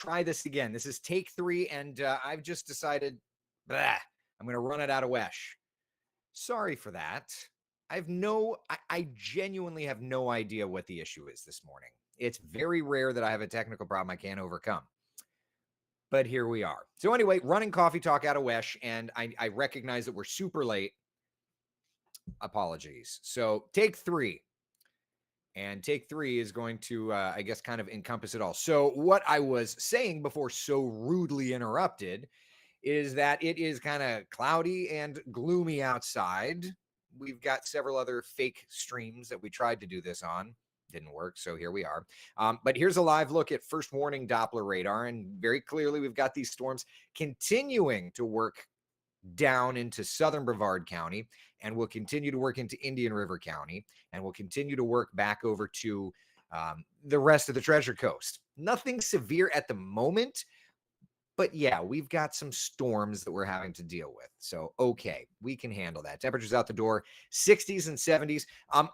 try this again. This is take 3, and I've just decided, I'm going to run it out of Wesh. Sorry for that. I genuinely have no idea what the issue is this morning. It's very rare that I have a technical problem I can't overcome. But here we are. So anyway, running Coffee Talk out of Wesh, and I recognize that we're super late. Apologies. So take 3. And take 3 is going to, I guess, kind of encompass it all. So what I was saying before so rudely interrupted is that it is kind of cloudy and gloomy outside. We've got several other fake streams that we tried to do this on. Didn't work, so here we are. But here's a live look at first warning Doppler radar, and very clearly we've got these storms continuing to work down into southern Brevard County, and will continue to work into Indian River County, and will continue to work back over to the rest of the Treasure Coast. Nothing severe at the moment, but yeah, we've got some storms that we're having to deal with. So, okay, we can handle that. Temperatures out the door, 60s and 70s.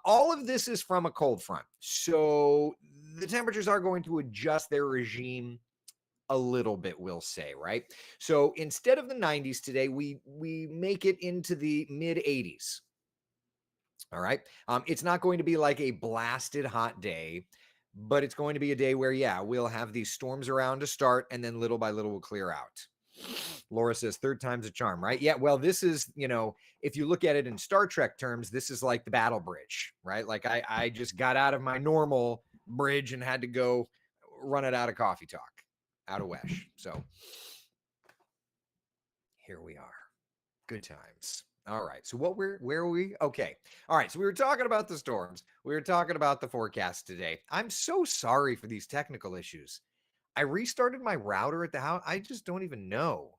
All of this is from a cold front. So the temperatures are going to adjust their regime a little bit, we'll say, right? So instead of the 90s today, we make it into the mid 80s. All right. It's not going to be like a blasted hot day, but it's going to be a day where, yeah, we'll have these storms around to start, and then little by little we'll clear out. Laura says third time's a charm, right? Yeah, well, this is, if you look at it in Star Trek terms, this is like the battle bridge, right? Like I just got out of my normal bridge and had to go run it out of Coffee Talk, out of Wesh. So here we are. Good times. All right. So where are we? Okay. All right. So we were talking about the storms. We were talking about the forecast today. I'm so sorry for these technical issues. I restarted my router at the house. I just don't even know.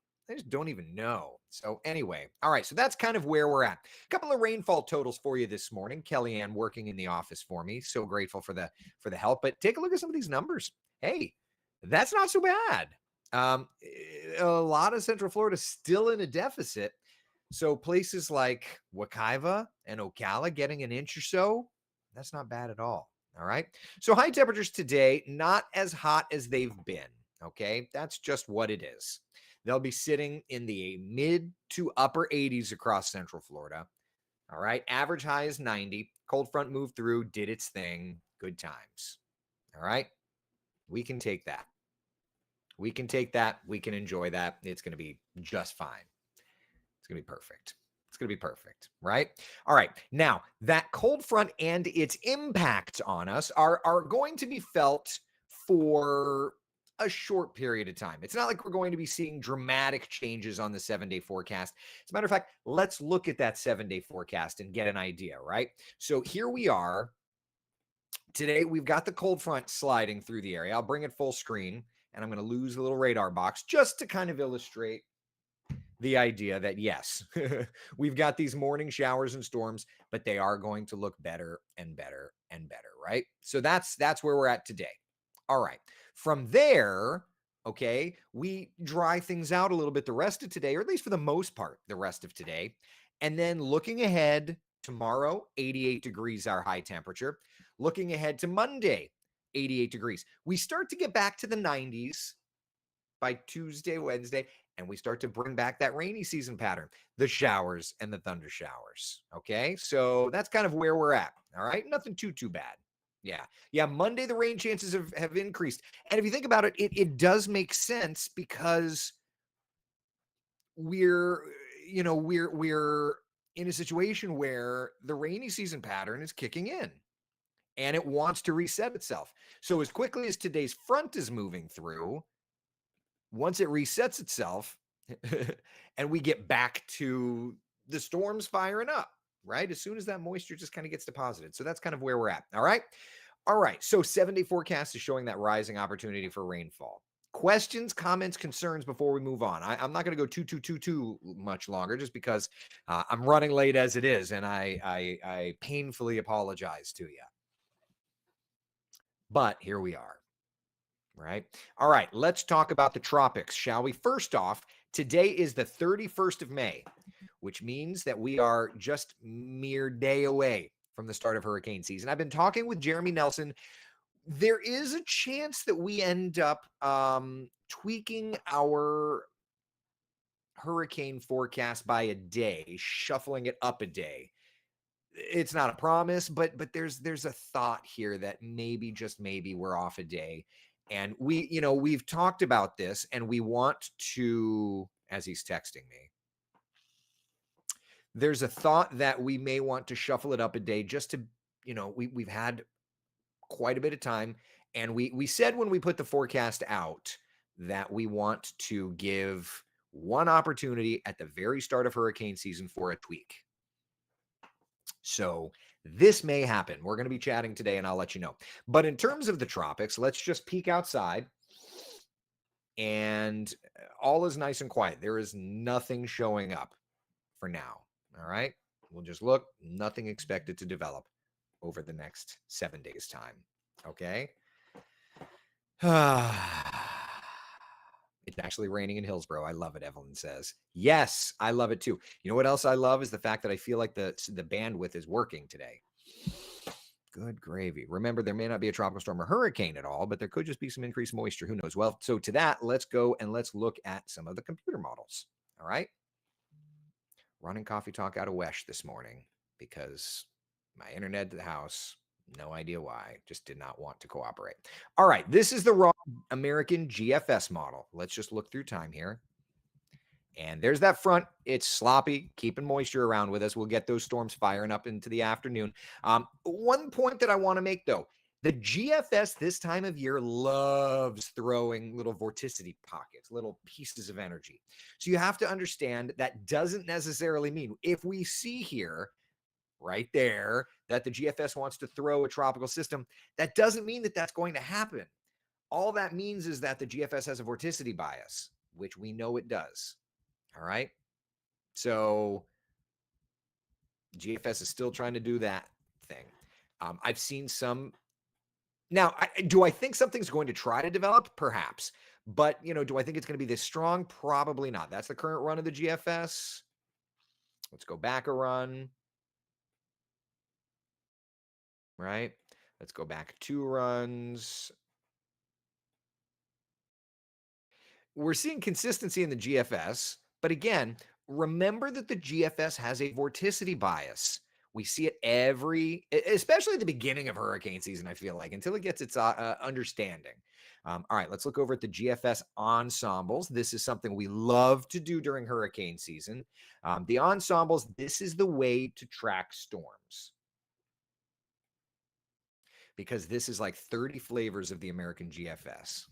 So anyway, all right. So that's kind of where we're at. A couple of rainfall totals for you this morning. Kellyanne working in the office for me. So grateful for the help. But take a look at some of these numbers. Hey, that's not so bad. A lot of Central Florida still in a deficit. So places like Wekiva and Ocala getting an inch or so, that's not bad at all. All right. So high temperatures today, not as hot as they've been. Okay. That's just what it is. They'll be sitting in the mid to upper 80s across Central Florida. All right. Average high is 90. Cold front moved through, did its thing. Good times. All right. We can take that. We can take that. We can enjoy that. It's going to be just fine. It's going to be perfect. It's going to be perfect, right? All right. Now, that cold front and its impact on us are going to be felt for a short period of time. It's not like we're going to be seeing dramatic changes on the 7-day forecast. As a matter of fact, let's look at that 7-day forecast and get an idea, right? So here we are. Today, we've got the cold front sliding through the area. I'll bring it full screen, and I'm going to lose the little radar box just to kind of illustrate the idea that, yes, we've got these morning showers and storms, but they are going to look better and better and better, right? So that's where we're at today. All right. From there, okay, we dry things out a little bit the rest of today, or at least for the most part, the rest of today. And then looking ahead, tomorrow, 88 degrees, our high temperature. Looking ahead to Monday, 88 degrees. We start to get back to the 90s by Tuesday, Wednesday, and we start to bring back that rainy season pattern, the showers and the thunder showers. Okay. So that's kind of where we're at. All right. Nothing too bad. Yeah. Monday, the rain chances have increased. And if you think about it, it does make sense because we're in a situation where the rainy season pattern is kicking in and it wants to reset itself. So as quickly as today's front is moving through, once it resets itself and we get back to the storms firing up, right? As soon as that moisture just kind of gets deposited. So that's kind of where we're at. All right. So 7-day forecast is showing that rising opportunity for rainfall. Questions, comments, concerns before we move on. I'm not going to go too much longer just because I'm running late as it is. And I painfully apologize to you. But here we are. Right. All right. Let's talk about the tropics, shall we? First off, today is the 31st of May, which means that we are just mere day away from the start of hurricane season. I've been talking with Jeremy Nelson There is a chance that we end up tweaking our hurricane forecast by a day, shuffling it up a day. It's not a promise, but there's a thought here that maybe, just maybe, we're off a day. And we've talked about this, and we want to, as he's texting me, there's a thought that we may want to shuffle it up a day just to, we've had quite a bit of time. And we said when we put the forecast out that we want to give one opportunity at the very start of hurricane season for a tweak. So this may happen. We're going to be chatting today, and I'll let you know. But in terms of the tropics, let's just peek outside. And all is nice and quiet. There is nothing showing up for now. All right. We'll just look. Nothing expected to develop over the next 7 days' time. Okay. It's actually raining in Hillsboro. I love it, Evelyn says. Yes, I love it too. You know what else I love is the fact that I feel like the bandwidth is working today. Good gravy. Remember, there may not be a tropical storm or hurricane at all, but there could just be some increased moisture. Who knows? Well, so to that, let's go and let's look at some of the computer models. All right. Running coffee talk out of Wesh this morning because my internet at the house, no idea why, just did not want to cooperate. All right. This is the raw American GFS model. Let's just look through time here. And there's that front. It's sloppy, keeping moisture around with us. We'll get those storms firing up into the afternoon. One point that I want to make, though, the GFS this time of year loves throwing little vorticity pockets, little pieces of energy. So you have to understand that doesn't necessarily mean, if we see here, right there, that the GFS wants to throw a tropical system, that doesn't mean that that's going to happen. All that means is that the GFS has a vorticity bias, which we know it does. All right. So GFS is still trying to do that thing. I've seen some. Now, do I think something's going to try to develop? Perhaps. But, do I think it's going to be this strong? Probably not. That's the current run of the GFS. Let's go back a run. Right. Let's go back 2 runs. We're seeing consistency in the GFS. But again, remember that the GFS has a vorticity bias. We see it especially at the beginning of hurricane season, I feel like, until it gets its understanding. All right, let's look over at the GFS ensembles. This is something we love to do during hurricane season. The ensembles, this is the way to track storms, because this is like 30 flavors of the American GFS.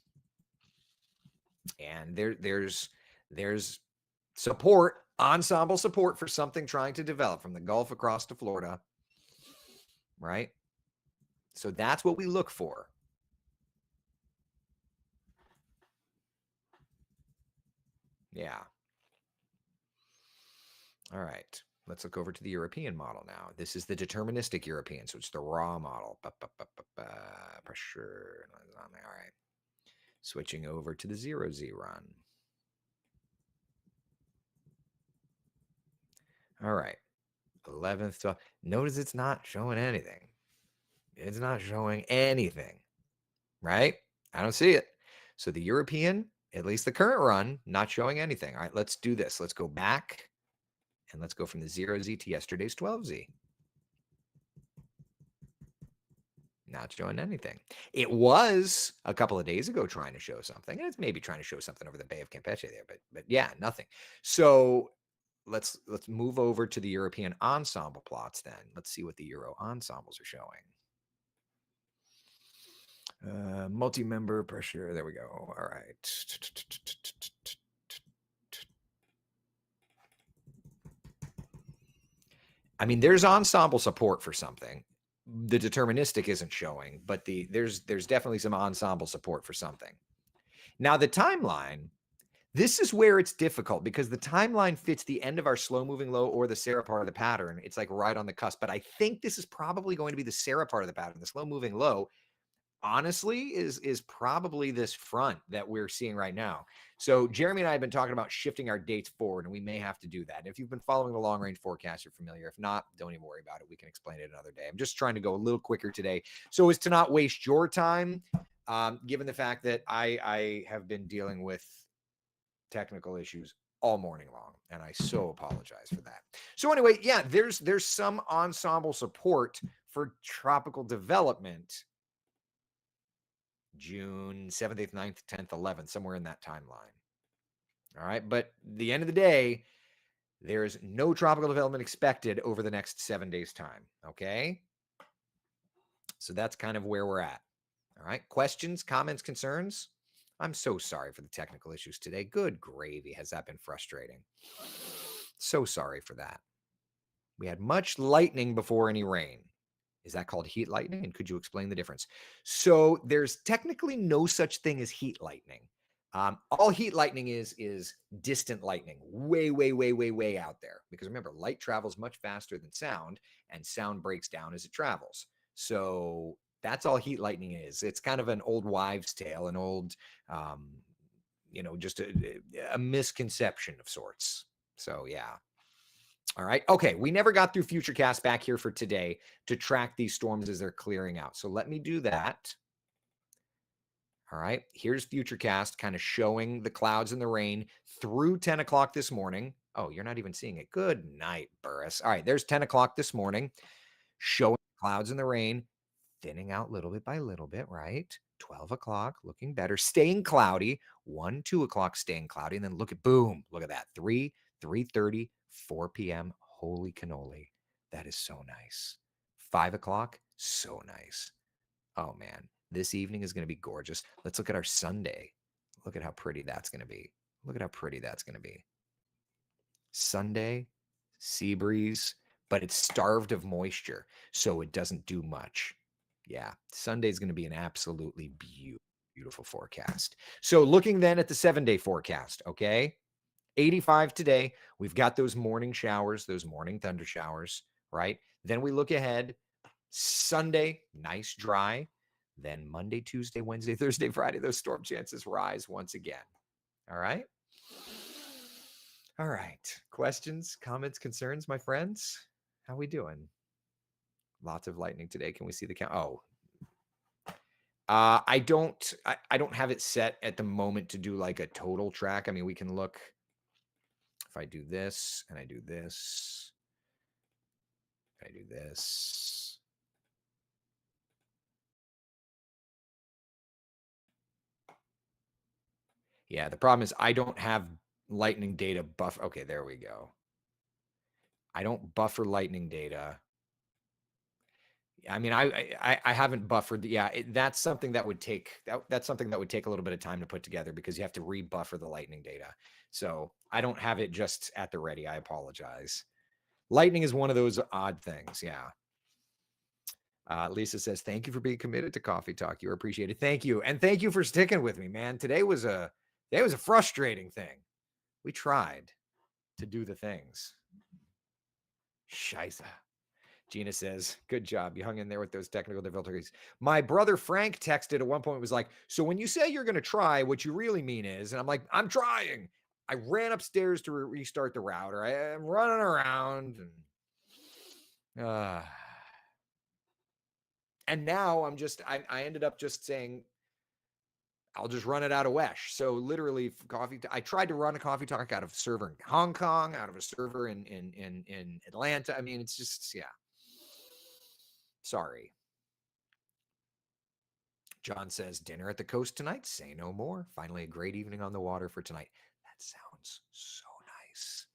And there's support, ensemble support for something trying to develop from the Gulf across to Florida, right? So that's what we look for. Yeah. All right. Let's look over to the European model now. This is the deterministic European, so it's the raw model. Pressure. All right. Switching over to the 0Z run. All right. 11th. 12th. Notice it's not showing anything. It's not showing anything, right? I don't see it. So the European, at least the current run, not showing anything. All right, let's do this. Let's go back and let's go from the 0Z to yesterday's 12Z. Not showing anything. It was a couple of days ago trying to show something. It's maybe trying to show something over the Bay of Campeche there, but yeah, nothing. So let's move over to the European ensemble plots then. Let's see what the Euro ensembles are showing. Multi-member pressure. There we go. All right. I mean, there's ensemble support for something. The deterministic isn't showing, but there's definitely some ensemble support for something. Now, the timeline, this is where it's difficult because the timeline fits the end of our slow-moving low or the Sarah part of the pattern. It's like right on the cusp, but I think this is probably going to be the Sarah part of the pattern, the slow-moving low. honestly is probably this front that we're seeing right now. So Jeremy and I have been talking about shifting our dates forward, and we may have to do that. If you've been following the long range forecast, you're familiar. If not, don't even worry about it. We can explain it another day. I'm just trying to go a little quicker today so as to not waste your time, given the fact that I have been dealing with technical issues all morning long, and I so apologize for that. So anyway, yeah, there's some ensemble support for tropical development June 7th, 8th, 9th, 10th, 11th, somewhere in that timeline. All right. But the end of the day, there's no tropical development expected over the next 7 days' time. Okay. So that's kind of where we're at. All right. Questions, comments, concerns? I'm so sorry for the technical issues today. Good gravy. Has that been frustrating? So sorry for that. We had much lightning before any rain. Is that called heat lightning? And could you explain the difference? So there's technically no such thing as heat lightning. All heat lightning is distant lightning, way, way, way, way, way out there. Because remember, light travels much faster than sound, and sound breaks down as it travels. So that's all heat lightning is. It's kind of an old wives' tale, an old, just a misconception of sorts. So yeah. All right. Okay. We never got through Futurecast back here for today to track these storms as they're clearing out. So let me do that. All right. Here's Futurecast kind of showing the clouds and the rain through 10 o'clock this morning. Oh, you're not even seeing it. Good night, Burris. All right. There's 10 o'clock this morning, showing clouds and the rain, thinning out little bit by little bit, right? 12 o'clock, looking better, staying cloudy. 1, 2 o'clock, staying cloudy. And then look at, boom, look at that. 3, 3:30, 4 p.m. Holy cannoli. That is so nice. 5 o'clock, so nice. Oh, man. This evening is going to be gorgeous. Let's look at our Sunday. Look at how pretty that's going to be. Look at how pretty that's going to be. Sunday, sea breeze, but it's starved of moisture, so it doesn't do much. Yeah, Sunday is going to be an absolutely beautiful forecast. So looking then at the 7-day forecast, okay? 85 today. We've got those morning showers, those morning thunder showers, right? Then we look ahead. Sunday, nice dry. Then Monday, Tuesday, Wednesday, Thursday, Friday, those storm chances rise once again. All right. All right. Questions, comments, concerns, my friends? How we doing? Lots of lightning today. Can we see the count? Oh, I don't have it set at the moment to do like a total track. I mean, we can look if I do this and I do this, I do this. Yeah, the problem is I don't have lightning data buff. Okay, there we go. I don't buffer lightning data. I mean, I haven't buffered. Yeah, that's something that would take that's something that would take a little bit of time to put together because you have to rebuffer the lightning data. So I don't have it just at the ready. I apologize. Lightning is one of those odd things. Yeah. Lisa says, "Thank you for being committed to Coffee Talk. You are appreciated. Thank you, and thank you for sticking with me, man. Today was a frustrating thing. We tried to do the things. Scheiße." Gina says, "Good job. You hung in there with those technical difficulties." My brother Frank texted at one point, was like, "So when you say you're going to try, what you really mean is," and I'm like, "I'm trying." I ran upstairs to restart the router. I am running around and now I ended up just saying, I'll just run it out of Wesh. So literally I tried to run a Coffee Talk out of a server in Hong Kong, out of a server in Atlanta. I mean, it's just, yeah. Sorry. John says, dinner at the coast tonight. Say no more. Finally, a great evening on the water for tonight. That sounds so nice.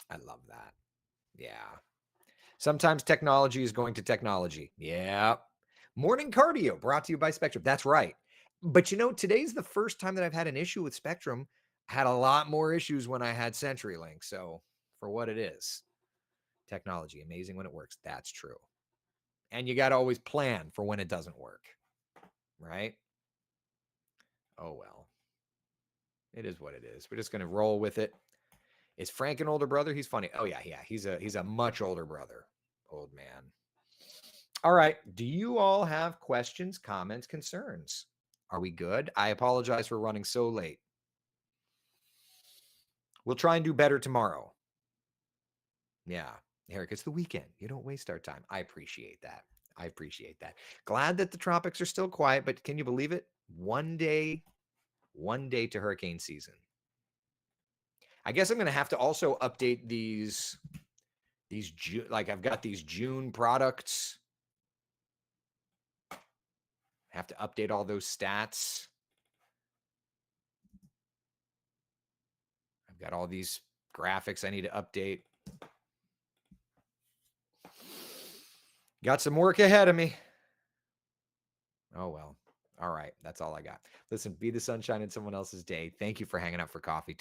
I love that. Yeah. Sometimes technology is going to technology. Yeah. Morning cardio brought to you by Spectrum. That's right. But today's the first time that I've had an issue with Spectrum. I had a lot more issues when I had CenturyLink. So for what it is, technology, amazing when it works. That's true. And you got to always plan for when it doesn't work. Right? Oh, well. It is what it is. We're just going to roll with it. Is Frank an older brother? He's funny. Oh, yeah. He's a much older brother. Old man. All right. Do you all have questions, comments, concerns? Are we good? I apologize for running so late. We'll try and do better tomorrow. Yeah. Eric, it's the weekend. You don't waste our time. I appreciate that. I appreciate that. Glad that the tropics are still quiet, but can you believe it? One day to hurricane season. I guess I'm going to have to also update these like I've got these June products. Have to update all those stats. I've got all these graphics I need to update. Got some work ahead of me. Oh, well. All right. That's all I got. Listen, be the sunshine in someone else's day. Thank you for hanging out for coffee.